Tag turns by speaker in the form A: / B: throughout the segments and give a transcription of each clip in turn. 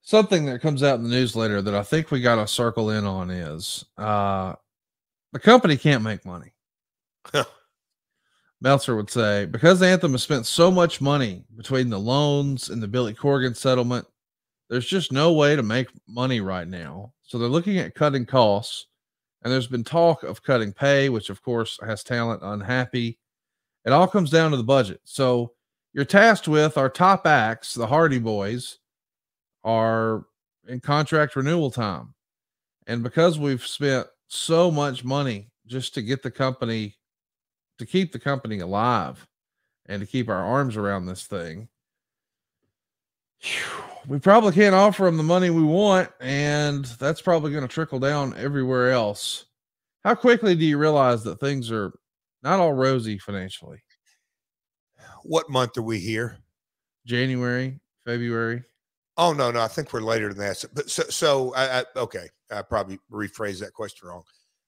A: Something that comes out in the newsletter that I think we got to circle in on is the company can't make money. Meltzer would say, because Anthem has spent so much money between the loans and the Billy Corgan settlement, there's just no way to make money right now. So they're looking at cutting costs, and there's been talk of cutting pay, which of course has talent unhappy. It all comes down to the budget. So you're tasked with our top acts, the Hardy Boys, are in contract renewal time. And because we've spent so much money just to get the company, to keep the company alive and to keep our arms around this thing, we probably can't offer them the money we want. And that's probably going to trickle down everywhere else. How quickly do you realize that things are not all rosy financially?
B: What month are we here?
A: January, February.
B: Oh, no. I think we're later than that. So okay. I probably rephrased that question wrong.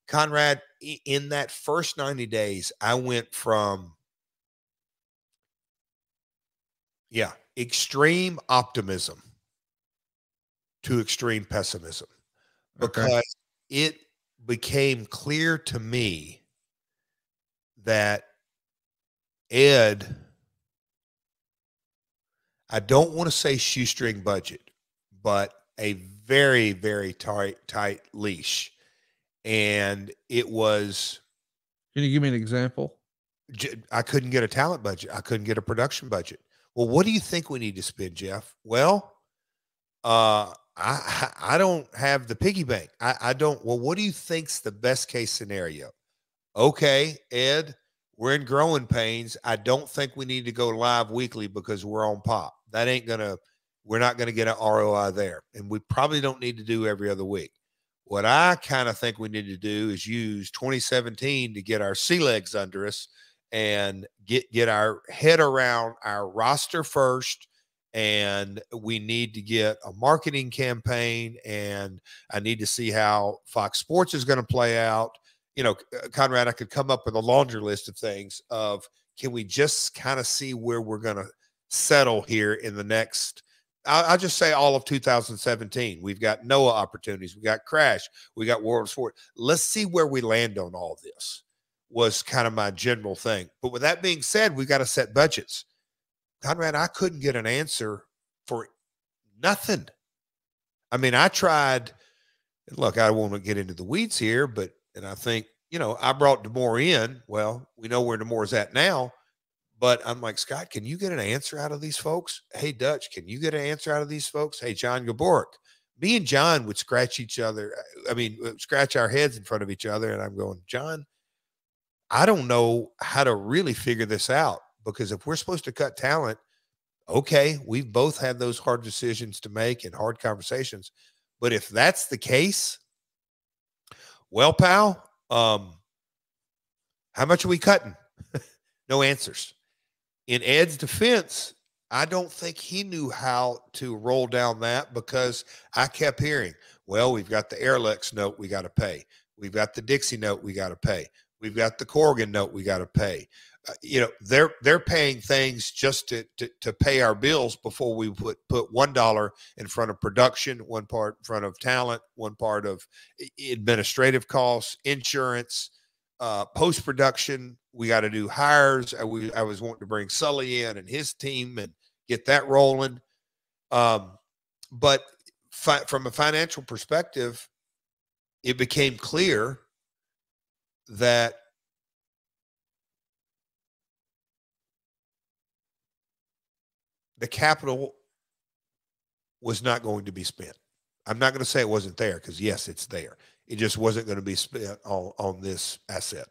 B: Conrad, in that first 90 days, I went from, extreme optimism to extreme pessimism, because it became clear to me that Ed, I don't want to say shoestring budget, but a very, very tight leash. And it was.
A: Can you give me an example?
B: I couldn't get a talent budget. I couldn't get a production budget. Well, what do you think we need to spend, Jeff? Well, I don't have the piggy bank. I don't. Well, what do you think's the best case scenario? Okay, Ed, we're in growing pains. I don't think we need to go live weekly because we're on pop. That ain't gonna. We're not gonna get an ROI there, and we probably don't need to do every other week. What I kind of think we need to do is use 2017 to get our sea legs under us and get our head around our roster first. And we need to get a marketing campaign, and I need to see how Fox Sports is going to play out. Conrad, I could come up with a laundry list of things of, can we just kind of see where we're going to settle here in the next, I'll just say all of 2017. We've got NOAA opportunities. We got Crash. We got World of Sport. Let's see where we land on all this, was kind of my general thing. But with that being said, we've got to set budgets. Conrad, I couldn't get an answer for nothing. I mean, I tried. Look, I won't get into the weeds here, and I think, I brought DeMore in. Well, we know where DeMore's at now. But I'm like, Scott, can you get an answer out of these folks? Hey, Dutch, can you get an answer out of these folks? Hey, John Gaborik. Me and John would scratch our heads in front of each other. And I'm going, John, I don't know how to really figure this out, because if we're supposed to cut talent, okay, we've both had those hard decisions to make and hard conversations. But if that's the case, well, pal, how much are we cutting? No answers. In Ed's defense, I don't think he knew how to roll down that, because I kept hearing, well, we've got the Airlex note we got to pay. We've got the Dixie note we got to pay. We've got the Corgan note we got to pay. They're paying things just to pay our bills before we put $1 in front of production, one part in front of talent, one part of administrative costs, insurance, post-production. We got to do hires. I was wanting to bring Sully in and his team and get that rolling. But from a financial perspective, it became clear that the capital was not going to be spent. I'm not going to say it wasn't there, because yes, it's there. It just wasn't going to be spent on this asset.